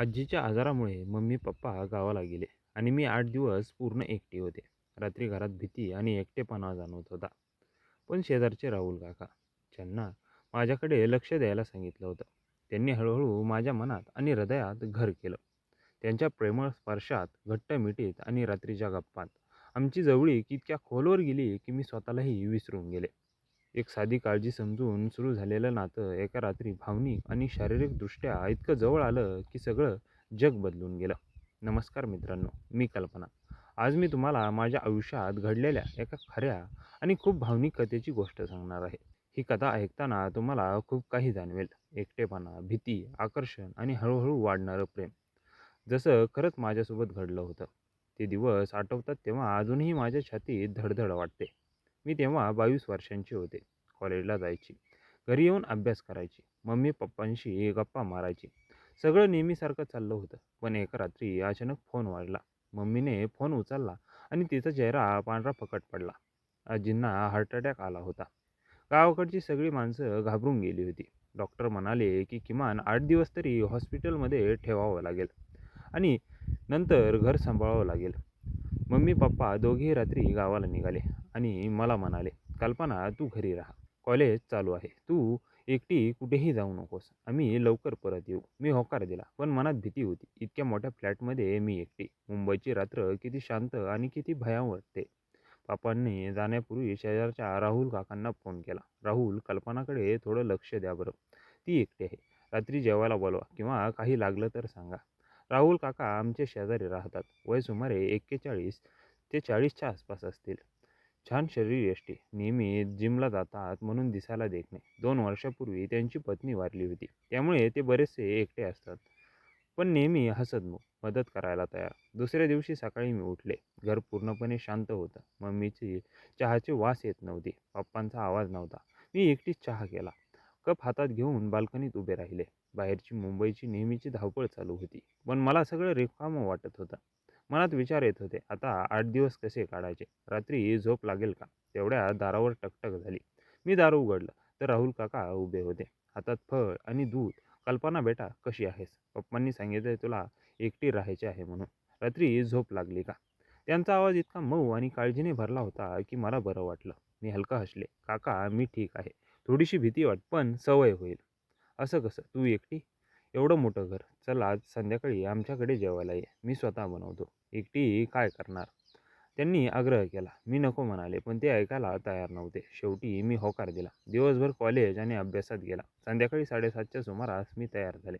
आजीच्या आजारामुळे mummy papa गावाला गेले आणि मी 8 दिवस पूर्ण एकटी होते. रात्री घरात भीती आणि एकटेपणा जाणवत होता. पण शेजारचे राहुल काका, ज्यांना माझ्याकडे लक्ष द्यायला सांगितलं होतं, त्यांनी हळूहळू माझ्या मनात आणि हृदयात घर केलं. त्यांच्या प्रेमळ स्पर्शात, घट्ट मिठीत आणि रात्रीच्या गप्पात आमची जवळीक इतक्या खोलवर गेली की मी स्वतःलाही विसरून गेले. एक साधी काळजी समजून सुरू झालेलं नातं एका रात्री भावनिक आणि शारीरिकदृष्ट्या इतकं जवळ आलं की सगळं जग बदलून गेलं. नमस्कार मित्रांनो, मी कल्पना. आज मी तुम्हाला माझ्या आयुष्यात घडलेल्या एका खऱ्या आणि खूप भावनिक कथेची गोष्ट सांगणार आहे. ही कथा ऐकताना तुम्हाला खूप काही जाणवेल. एकटेपणा, भीती, आकर्षण आणि हळूहळू वाढणारं प्रेम. जसं खरंच माझ्यासोबत घडलं होतं. ते दिवस आठवतात तेव्हा अजूनही माझ्या छातीत धडधड वाटते. मी तेव्हा 22 वर्षांची होते. कॉलेजला जायची. घरी येऊन अभ्यास करायची. मम्मी पप्पांशी गप्पा मारायची. सगळं नेहमीसारखं चाललं होतं. पण एका रात्री अचानक फोन वाजला. मम्मीने फोन उचलला आणि तिचा चेहरा पांढरा फकट पडला. आजींना हार्ट अटॅक आला होता. गावाकडची सगळी माणसं घाबरून गेली होती. डॉक्टर म्हणाले की किमान 8 दिवस तरी हॉस्पिटलमध्ये ठेवावं लागेल आणि नंतर घर सांभाळावं लागेल. मम्मी पप्पा दोघेही रात्री गावाला निघाले आणि मला म्हणाले, कल्पना तू घरी राहा. कॉलेज चालू आहे. तू एकटी कुठेही जाऊ नकोस. आम्ही लवकर परत येऊ. मी होकार दिला. पण मनात भीती होती. इतक्या मोठ्या फ्लॅटमध्ये मी एकटी. मुंबईची रात्र किती शांत आणि किती भयावह वाटते. पापांनी जाण्यापूर्वी शेजारच्या राहुल काकांना फोन केला. राहुल, कल्पनाकडे थोडं लक्ष द्या बरं. ती एकटी आहे. रात्री जेवायला बोलवा किंवा काही लागलं तर सांगा. राहुल काका आमचे शेजारी राहतात. वय सुमारे 41 ते 40च्या आसपास असतील. छान शरीरयष्टी. नेहमी जिमला जातात म्हणून दिसायला देखणे. 2 वर्षापूर्वी त्यांची पत्नी वारली होती. त्यामुळे ते बरेचसे एकटे असतात. पण नेहमी हसतमुख, मदत करायला तयार. दुसऱ्या दिवशी सकाळी मी उठले. घर पूर्णपणे शांत होतं. मम्मीची चहाची वास येत नव्हती. पप्पांचा आवाज नव्हता. मी एकटीच चहा केला. कप हातात घेऊन बाल्कनीत उभे राहिले. बाहेरची मुंबईची नेहमीची धावपळ चालू होती. पण मला सगळं रिकामं वाटत होतं. मनात विचार येत होते, आता 8 दिवस कसे काढायचे? रात्री झोप लागेल का? तेवढ्या दारावर टकटक झाली. मी दार उघडलं तर राहुल काका उभे होते. हातात फळ आणि दूध. कल्पना बेटा, कशी आहेस? पप्पांनी सांगितलंय तुला एकटी राहायचे आहे म्हणून. रात्री झोप लागली का? त्यांचा आवाज इतका मऊ आणि काळजीने भरला होता की मला बरं वाटलं. मी हलका हसले. काका, मी ठीक आहे. थोडीशी भीती वाट, पण सवय होईल. असं कसं? तू एकटी? एवढं मोठं घर. चल आज संध्याकाळी आमच्याकडे जेवायला ये. मी स्वतः बनवतो. एकटी काय करणार? त्यांनी आग्रह केला. मी नको म्हणाले, पण ते ऐकायला तयार नव्हते. शेवटी मी होकार दिला. दिवसभर कॉलेज आणि अभ्यासात गेला. संध्याकाळी 7:30च्या सुमारास मी तयार झाले.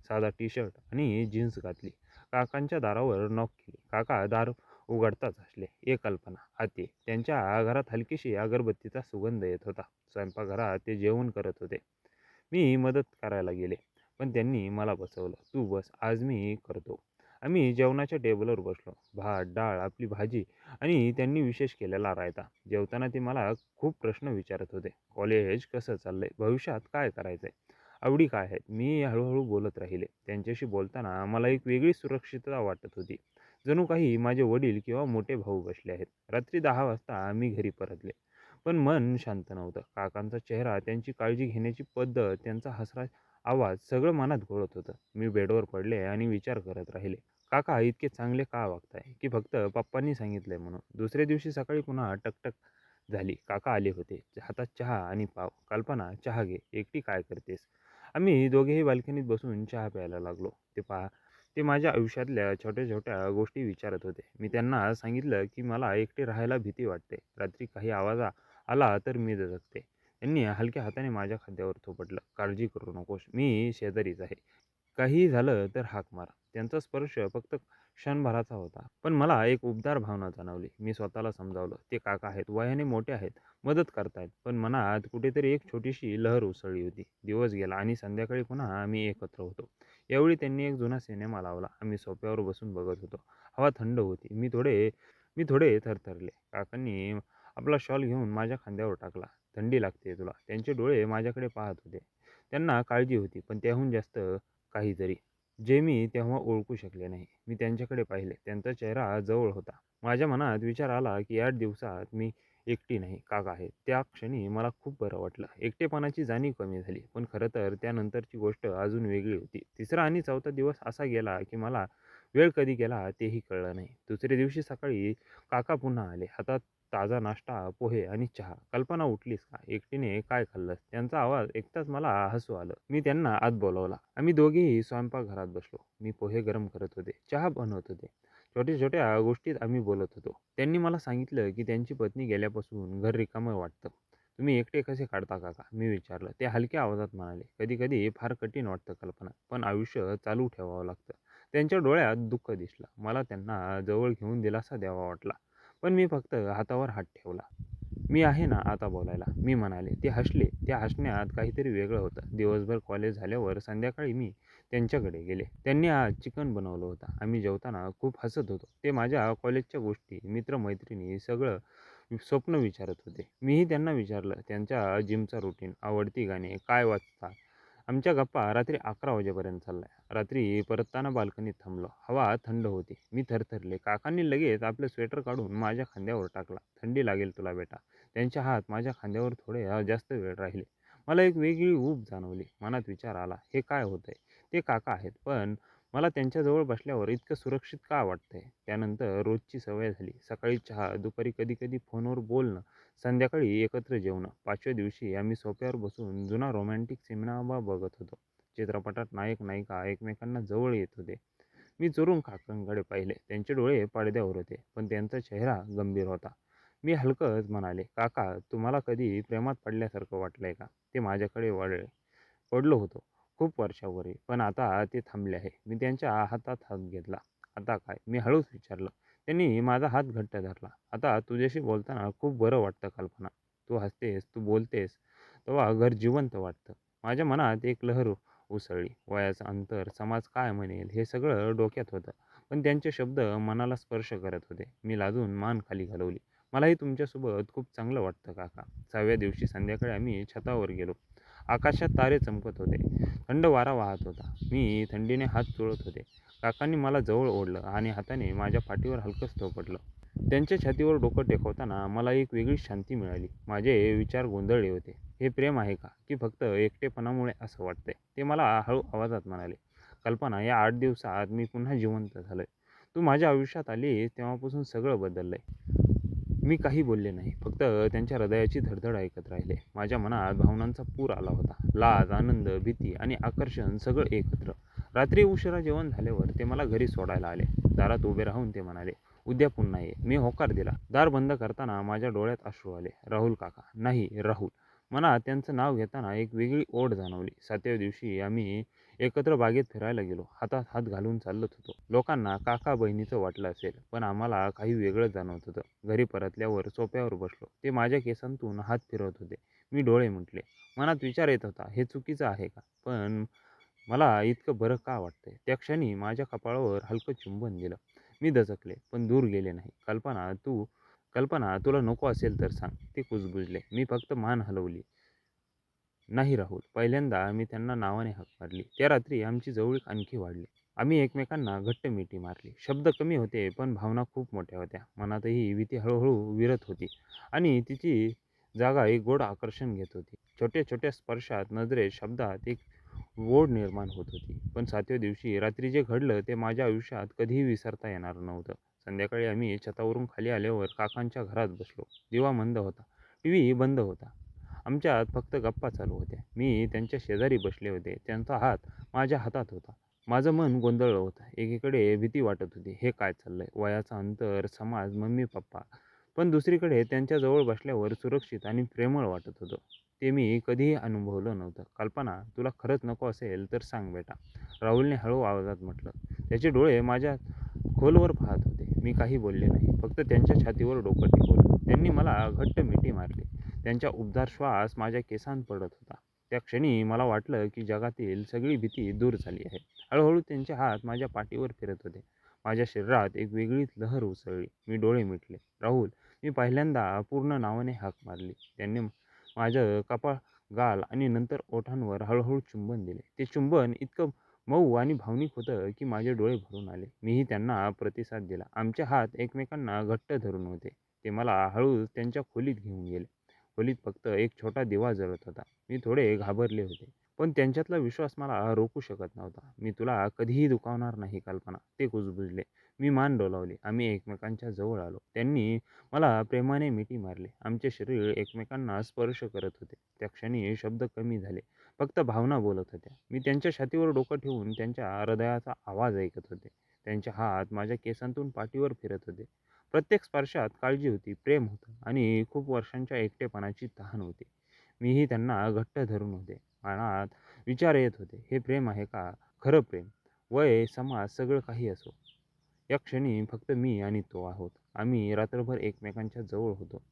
साधा टी-शर्ट आणि जीन्स घातली. काकांच्या दारावर नॉक केली. काका दार उघडताच हसले. "ये कल्पना, आत ये." त्यांच्या घरात हलकीशी अगरबत्तीचा सुगंध येत होता. स्वयंपाकघरात ते जेवण करत होते. मी मदत करायला गेले, पण त्यांनी मला बसवलं. "तू बस, आज मी करतो." आम्ही जेवणाच्या टेबलवर बसलो. भात, डाळ, आपली भाजी आणि त्यांनी विशेष केलेला रायता. जेवताना ते मला खूप प्रश्न विचारत होते. कॉलेज कसं चाललंय? भविष्यात काय करायचंय? आवडी काय आहेत? मी हळूहळू बोलत राहिले. त्यांच्याशी बोलताना मला एक वेगळी सुरक्षितता वाटत होती. जणू काही माझे वडील किंवा मोठे भाऊ बसले आहेत. रात्री 10 वाजता आम्ही घरी परतले. पण मन शांत नव्हतं. काकांचा चेहरा, त्यांची काळजी घेण्याची पद्धत, त्यांचा हसरा आवाज सगळं मनात घोळत होतं. मी बेडवर पडले आणि विचार करत राहिले. काका इतके चांगले का वागताय? की फक्त पप्पांनी सांगितलंय म्हणून? दुसऱ्या दिवशी सकाळी पुन्हा टकटक झाली. काका आले होते. हातात चहा आणि पाव. "कल्पना, चहा घे. एकटी काय करतेस?" आम्ही दोघेही बाल्कनीत बसून चहा प्यायला लागलो. ते माझ्या आयुष्यातल्या छोट्या-छोट्या गोष्टी विचारत होते. मी त्यांना सांगितलं की मला एकटे राहायला भीती वाटते. रात्री काही आवाज आला तर मी दचकते. त्यांनी हलक्या हाताने माझ्या खांद्यावर थोपटलं. "काळजी करू नकोस. मी शेजारीच आहे. काहीही झालं तर हाक मार." त्यांचा स्पर्श फक्त क्षणभराचा होता. पण मला एक उबदार भावना जाणवली. मी स्वतःला समजावलं, ते काका आहेत, वयाने मोठे आहेत, मदत करतायत. पण मनात कुठेतरी एक छोटीशी लहर उसळली होती. दिवस गेला आणि संध्याकाळी पुन्हा आम्ही एकत्र होतो. यावेळी त्यांनी एक जुना सिनेमा लावला. आम्ही सोफ्यावर बसून बघत होतो. हवा थंड होती. मी थोडे थरथरले. काकांनी आपला शॉल घेऊन माझ्या खांद्यावर टाकला. "थंडी लागते तुला." त्यांचे डोळे माझ्याकडे पाहत होते. त्यांना काळजी होती, पण त्याहून जास्त काहीतरी, जे मी तेव्हा ओळखू शकले नाही. मी त्यांच्याकडे पाहिले. त्यांचा चेहरा जवळ होता. माझ्या मनात विचार आला की 8 दिवसात मी एकटी नाही, काका आहेत. त्या क्षणी मला खूप बरं वाटलं. एकटेपणाची जाणीव कमी झाली. पण खरं तर त्यानंतरची गोष्ट अजून वेगळी होती. तिसरा आणि चौथा दिवस असा गेला, की मला वेळ कधी गेला तेही कळलं नाही. दुसऱ्या दिवशी सकाळी काका पुन्हा आले. हातात ताजा नाश्ता, पोहे आणि चहा. "कल्पना, उठलीस का? एकटीने काय खाल्लंस?" त्यांचा आवाज ऐकताच मला हसू आलं. मी त्यांना आत बोलावलं. आम्ही दोघेही स्वयंपाकघरात बसलो. मी पोहे गरम करत होते, चहा बनवत होते. छोट्या-छोट्या गोष्टीत आम्ही बोलत होतो. त्यांनी मला सांगितलं, की त्यांची पत्नी गेल्यापासून घर रिकामं वाटतं. "तुम्ही एकटे कसे काढता काका?" मी विचारलं. ते हलक्या आवाजात म्हणाले, "कधी-कधी फार कठीण वाटतं कल्पना, पण आयुष्य चालू ठेवावं लागतं." त्यांच्या डोळ्यात दुःख दिसलं. मला त्यांना जवळ घेऊन दिलासा द्यावा वाटला. पण मी फक्त हातावर हात ठेवला. "मी आहे ना आता बोलायला," मी म्हणाले. ते हसले. त्या हसण्यात काहीतरी वेगळं होतं. दिवसभर कॉलेज झाल्यावर संध्याकाळी मी त्यांच्याकडे गेले. त्यांनी आज चिकन बनवलं होतं. आम्ही जेवताना खूप हसत होतो. ते माझ्या कॉलेजच्या गोष्टी, मित्र-मैत्रिणी सगळं स्वप्न विचारत होते. मीही त्यांना विचारलं त्यांच्या जिमचा रुटीन, आवडती गाणी, काय वाचता. आमच्या गप्पा रात्री 11 वाजेपर्यंत चालल्या. रात्री परतताना बाल्कनीत थांबलो. हवा थंड होती. मी थरथरले. काकांनी लगेच आपलं स्वेटर काढून माझ्या खांद्यावर टाकला. "थंडी लागेल तुला बेटा." त्यांचे हात माझ्या खांद्यावर थोडे जास्त वेळ राहिले. मला एक वेगळी ऊब जाणवली. मनात विचार आला, हे काय होतंय? ते काका आहेत, पण मला त्यांच्याजवळ बसल्यावर इतकं सुरक्षित का वाटतंय? त्यानंतर रोजची सवय झाली. सकाळी चहा, दुपारी कधी-कधी फोनवर बोलणं, संध्याकाळी एकत्र जेवणं. 5व्या दिवशी आम्ही सोफ्यावर बसून जुना रोमॅन्टिक सिनेमा बघत होतो. चित्रपटात नायक-नायिका एकमेकांना जवळ येत होते. मी चोरून काकांकडे पाहिले. त्यांचे डोळे पडद्यावर होते, पण त्यांचा चेहरा गंभीर होता. मी हलकंच म्हणाले, "काका, तुम्हाला कधी प्रेमात पडल्यासारखं वाटलंय का?" ते माझ्याकडे वळले. "पडलो होतो, खूप वर्षांपूर्वी, पण आता ते थांबले आहे." मी त्यांच्या हातात हात घेतला. "आता काय?" मी हळूच विचारलं. त्यांनी माझा हात घट्ट धरला. "आता तुझ्याशी बोलताना खूप बरं वाटतं कल्पना. तू हसतेस, तू बोलतेस, तेव्हा घर जिवंत वाटतं." माझ्या मनात एक लहर उसळली. वयाचं अंतर, समाज काय म्हणेल, हे सगळं डोक्यात होतं. पण त्यांचे शब्द मनाला स्पर्श करत होते. मी लाजून मान खाली घालवली. "मलाही तुमच्यासोबत खूप चांगलं वाटतं काका." 6व्या दिवशी संध्याकाळी आम्ही छतावर गेलो. आकाशात तारे चमकत होते. थंड वारा वाहत होता. मी थंडीने हात चोळत होते. काकांनी मला जवळ ओढलं आणि हाताने माझ्या पाठीवर हलकंच थोपटलं. त्यांच्या छातीवर डोकं टेकवताना मला एक वेगळी शांती मिळाली. माझे विचार गोंधळले होते. हे प्रेम आहे का? की फक्त एकटेपणामुळे असं वाटतंय? ते मला हळू आवाजात म्हणाले, "कल्पना, या 8 दिवसात मी पुन्हा जिवंत झालोय. तू माझ्या आयुष्यात आलीस तेव्हापासून सगळं बदललंय." मी काही बोलले नाही. फक्त त्यांच्या हृदयाची धडधड ऐकत राहिले. माझ्या मनात भावनांचा पूर आला होता. लाज, आनंद, भीती आणि आकर्षण सगळं एकत्र. रात्री उशिरा जेवण झाल्यावर ते मला घरी सोडायला आले. दारात उभे राहून ते म्हणाले, "उद्या पुन्हा ये." मी होकार दिला. दार बंद करताना माझ्या डोळ्यात अश्रू आले. "राहुल काका." नाही, राहुल. मनात त्यांचं नाव घेताना एक वेगळी ओढ जाणवली. 7व्या दिवशी आम्ही एकत्र बागेत फिरायला गेलो. हातात हात घालून चालत होतो. लोकांना काका बहिणीचं वाटलं असेल, पण आम्हाला काही वेगळं जाणवत होतं. घरी परतल्यावर सोफ्यावर बसलो. ते माझ्या केसांतून हात फिरवत होते. मी डोळे मिटले. मनात विचार येत होता, हे चुकीचं आहे का? पण मला इतकं बरं का वाटतंय? त्या क्षणी माझ्या कपाळावर हलकं चुंबन दिलं. मी दचकले, पण दूर गेले नाही. कल्पना, तुला नको असेल तर सांग." ते कुजबुजले. मी फक्त मान हलवली. "नाही राहुल." पहिल्यांदा मी त्यांना नावाने हाक मारली. त्या रात्री आमची जवळीक आणखी वाढली. आम्ही एकमेकांना घट्ट मिठी मारली. शब्द कमी होते, पण भावना खूप मोठ्या होत्या. मनातही भीती हळूहळू विरत होती आणि तिची जागा एक गोड आकर्षण घेत होती. छोट्या-छोट्या स्पर्शात, नजरेत, शब्दात एक ओढ निर्माण होत होती. पण 7व्या दिवशी रात्री जे घडलं ते माझ्या आयुष्यात कधीही विसरता येणार नव्हतं. संध्याकाळी आम्ही छतावरून खाली आल्यावर काकांच्या घरात बसलो. दिवा मंद होता. टीव्ही बंद होता. आमच्यात फक्त गप्पा चालू होत्या. मी त्यांच्या शेजारी बसले होते. त्यांचा हात माझ्या हातात होता. माझं मन गोंधळलं होतं. एकीकडे भीती वाटत होती. हे काय चाललंय? वयाचं अंतर, समाज, मम्मी-पप्पा. पण दुसरीकडे त्यांच्याजवळ बसल्यावर सुरक्षित आणि प्रेमळ वाटत होतं. ते मी कधीही अनुभवलं नव्हतं. "कल्पना, तुला खरंच नको असेल तर सांग बेटा." राहुलने हळू आवाजात म्हटलं. त्याचे डोळे माझ्या खोलवर पाहत होते. मी काही बोलले नाही. फक्त त्यांच्या छातीवर डोकं टेकवलं. त्यांनी मला घट्ट मिठी मारली. त्यांचा उबदार श्वास माझ्या केसांत पडत होता. त्या क्षणी मला वाटलं की जगातील सगळी भीती दूर झाली आहे. हळूहळू त्यांचे हात माझ्या पाठीवर फिरत होते. माझ्या शरीरात एक वेगळीच लहर उसळली. मी डोळे मिटले. "राहुल." मी पहिल्यांदा पूर्ण नावाने हाक मारली. त्यांनी माझं कपाळ, गाल आणि नंतर ओठांवर हळूहळू चुंबन दिले. ते चुंबन इतकं मऊ आणि भावनिक होतं की माझे डोळे भरून आले. मीही त्यांना प्रतिसाद दिला. आमचे हात एकमेकांना घट्ट धरून होते. ते मला हळूच त्यांच्या खोलीत घेऊन गेले. खोलीत फक्त एक छोटा दिवा जळत होता. मी थोडे घाबरले होते. पण त्यांच्यातला विश्वास मला रोखू शकत नव्हता. "मी तुला कधीही दुखावणार नाही कल्पना." ते कुजबुजले. मी मान डोलावली. आम्ही एकमेकांच्या जवळ आलो. त्यांनी मला प्रेमाने मिठी मारली. आमचे शरीर एकमेकांना स्पर्श करत होते. त्या क्षणी शब्द कमी झाले. फक्त भावना बोलत होत्या. मी त्यांच्या छातीवर डोकं ठेवून त्यांच्या हृदयाचा आवाज ऐकत होते. त्यांचे हात माझ्या केसांतून पाठीवर फिरत होते. प्रत्येक स्पर्शात काळजी होती, प्रेम होतं आणि खूप वर्षांच्या एकटेपणाची तहान होती. मीही त्यांना घट्ट धरून होते. मनात विचार येत होते, हे प्रेम आहे का? खरं प्रेम? वय, समाज, सगळं काही असो. या क्षणी फक्त मी आणि तो आहोत. आम्ही रात्रभर एकमेकांच्या जवळ होतो.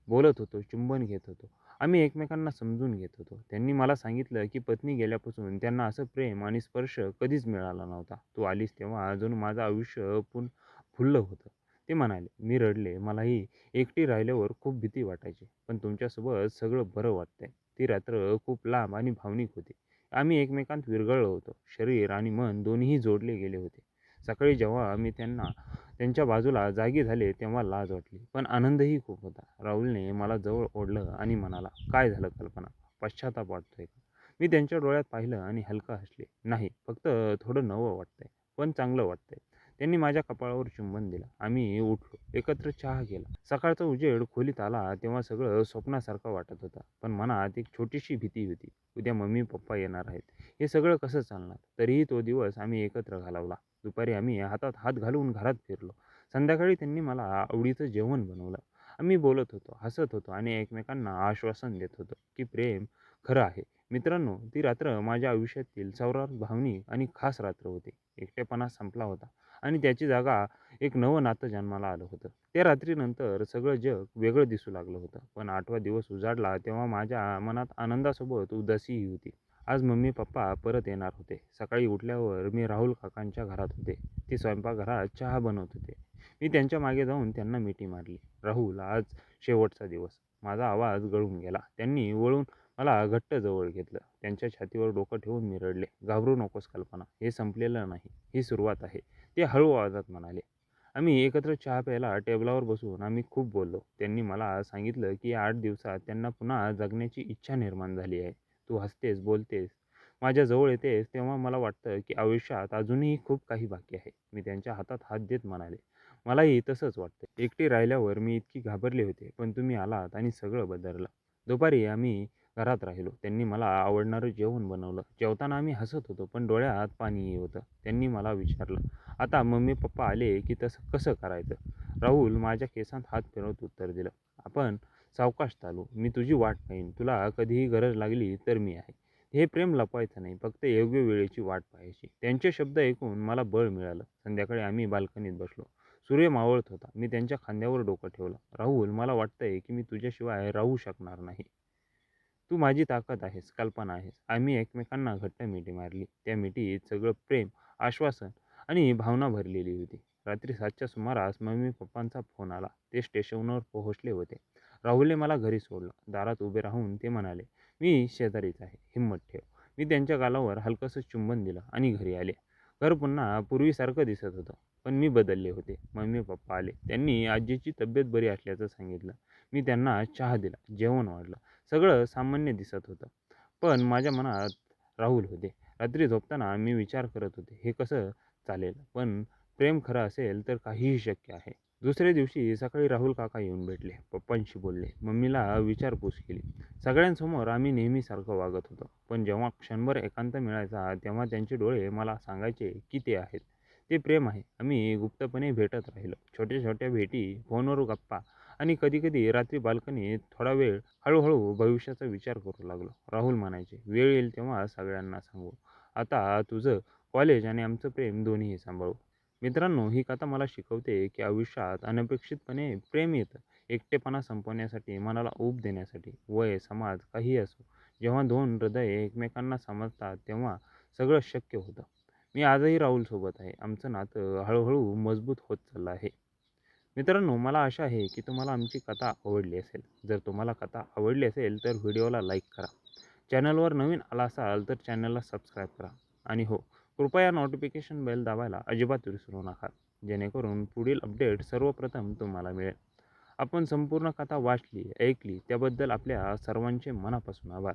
बोलत होतो, चुंबन घेत होतो. आम्ही एकमेकांना समजून घेत होतो. त्यांनी मला सांगितलं, की पत्नी गेल्यापासून त्यांना असं प्रेम आणि स्पर्श कधीच मिळाला नव्हता. तू आलीस तेव्हा जणू माझं आयुष्य फुललं होतं. ते म्हणाले. मी रडले. मलाही एकटी राहिल्यावर खूप भीती वाटायची. पण तुमच्यासोबत सगळं बरं वाटतंय. ती रात्र खूप लांब आणि भावनिक होती. आम्ही एकमेकांत विरघळलो होतो. शरीर आणि मन दोन्हीही जोडले गेले होते. सकाळी जेव्हा मी त्यांच्या बाजूला जागी झाले तेव्हा लाज वाटली, पण आनंदही खूप होता. राहुलने मला जवळ ओढलं आणि म्हणाला, "काय झालं कल्पना? पश्चाताप वाटतोय का?" मी त्यांच्या डोळ्यात पाहिलं आणि हलका हसले. "नाही, फक्त थोडं नवं वाटतंय, पण चांगलं वाटतंय." त्यांनी माझ्या कपाळावर चुंबन दिलं. आम्ही उठलो. एकत्र चहा केला. सकाळचा उजेड खोलीत आला तेव्हा सगळं स्वप्नासारखं वाटत होतं. पण मनात एक छोटीशी भीती होती. उद्या मम्मी-पप्पा येणार आहेत. हे सगळं कसं चालणार? तरीही तो दिवस आम्ही एकत्र घालवला. दुपारी आम्ही हातात हात घालून घरात फिरलो. संध्याकाळी त्यांनी मला आवडीचं जेवण बनवलं. आम्ही बोलत होतो, हसत होतो आणि एकमेकांना आश्वासन देत होतो, की प्रेम खरं आहे. मित्रांनो, ती रात्र माझ्या आयुष्यातील सर्वात भावनिक आणि खास रात्र होती. एकटेपणा संपला होता आणि त्याची जागा एक नवं नातं जन्माला आलं होतं. त्या रात्रीनंतर सगळं जग वेगळं दिसू लागलं होतं. पण 8वा दिवस उजाडला तेव्हा माझ्या मनात आनंदासोबत उदासीही होती. आज मम्मी-पप्पा परत येणार होते. सकाळी उठल्यावर मी राहुल काकांच्या घरात होते. ते स्वयंपाकघरात चहा बनवत होते. मी त्यांच्या मागे जाऊन त्यांना मिठी मारली. "राहुल, आज शेवटचा दिवस." माझा आवाज गळून गेला. त्यांनी वळून मला घट्ट जवळ घेतलं. त्यांच्या छातीवर डोकं ठेवून मी रडले. "घाबरू नकोस कल्पना. हे संपलेलं नाही. ही सुरुवात आहे." ते हळू आवाजात म्हणाले. आम्ही एकत्र चहा प्यायला टेबलावर बसून आम्ही खूप बोललो. त्यांनी मला सांगितलं, की या 8 दिवसात त्यांना पुन्हा जगण्याची इच्छा निर्माण झाली आहे. "तू हसतेस, बोलतेस, माझ्या जवळ येतेस तेव्हा मला वाटतं, की आयुष्यात अजूनही खूप काही बाकी आहे." मी त्यांच्या हातात हात देत म्हणाले, "मलाही तसंच वाटतं. एकटी राहिल्यावर मी इतकी घाबरले होते, पण तुम्ही आलात आणि सगळं बदललं." दुपारी आम्ही घरात राहिलो. त्यांनी मला आवडणारं जेवण बनवलं. जेवताना आम्ही हसत होतो, पण डोळ्यात पाणीही होतं. त्यांनी मला विचारलं, "आता मम्मी-पप्पा आले, की तसं कसं करायचं?" राहुल माझ्या केसांत हात फिरवत उत्तर दिलं, "आपण सावकाश चालू. मी तुझी वाट पाहीन. तुला कधीही गरज लागली तर मी आहे." हे प्रेम लपवायचं नाही, फक्त योग्य वेळेची वाट पाहायची. त्यांचे शब्द ऐकून मला बळ मिळालं. संध्याकाळी आम्ही बाल्कनीत बसलो. सूर्य मावळत होता. मी त्यांच्या खांद्यावर डोकं ठेवलं. "राहुल, मला वाटतंय, की मी तुझ्याशिवाय राहू शकणार नाही. तू माझी ताकद आहेस, कल्पना आहेस." आम्ही एकमेकांना घट्ट मिठी मारली. त्या मिठीत सगळं प्रेम, आश्वासन आणि भावना भरलेली होती. रात्री 7च्या सुमारास मम्मी-पप्पांचा फोन आला. ते स्टेशनवर पोहोचले होते. राहुलने मला घरी सोडलं. दारात उभे राहून ते म्हणाले, "मी शेजारीच आहे. हिंमत ठेव." मी त्यांच्या गालावर हलकंसं चुंबन दिलं आणि घरी आले. घर पुन्हा पूर्वीसारखं दिसत होतं. पण मी बदलले होते. मम्मी-पप्पा आले. त्यांनी आजीची तब्येत बरी असल्याचं सांगितलं. मी त्यांना चहा दिला. जेवण वाढलं. सगळं सामान्य दिसत होतं. पण माझ्या मनात राहुल होते. रात्री झोपताना मी विचार करत होते, हे कसं चालेल? पण प्रेम खरं असेल तर काहीही शक्य आहे. दुसऱ्या दिवशी सकाळी राहुल काका येऊन भेटले. पप्पांशी बोलले. मम्मीला विचारपूस केली. सगळ्यांसमोर आम्ही नेहमीसारखं वागत होतो. पण जेव्हा क्षणभर एकांत मिळायचा तेव्हा त्यांचे डोळे मला सांगायचे, की ते आहेत. ते प्रेम आहे. आम्ही गुप्तपणे भेटत राहिलो. छोट्या-छोट्या भेटी, फोनवर गप्पा आणि कधी-कधी रात्री बाल्कनीत थोडा वेळ. हळूहळू भविष्याचा विचार करू लागलो. राहुल म्हणायचे, "वेळ येईल तेव्हा सगळ्यांना सांगू. आता तुझं कॉलेज आणि आमचं प्रेम दोन्हीही सांभाळू." मित्रांनो, ही कथा मला शिकवते, की आयुष्यात अनपेक्षितपणे प्रेम येतं. एकटेपणा संपवण्यासाठी, मनाला ऊब देण्यासाठी. वय, समाज काहीही असो. जेव्हा दोन हृदये एकमेकांना समजतात तेव्हा सगळं शक्य होतं. मी आजही राहुलसोबत आहे. आमचं नातं हळूहळू मजबूत होत चाललं आहे. मित्रांनो, मला आशा आहे, की तुम्हाला आमची कथा आवडली असेल. जर तुम्हाला कथा आवडली असेल तर व्हिडिओला लाईक करा. चॅनलवर नवीन आला असाल तर चॅनलला सबस्क्राईब करा. आणि हो, कृपया नोटिफिकेशन बेल दाबायला अजिबात विसरू नका, जेणेकरून पुढील अपडेट सर्वप्रथम तुम्हाला मिळेल. आपण संपूर्ण कथा वाचली, ऐकली त्याबद्दल आपल्या सर्वांचे मनापासून आभार.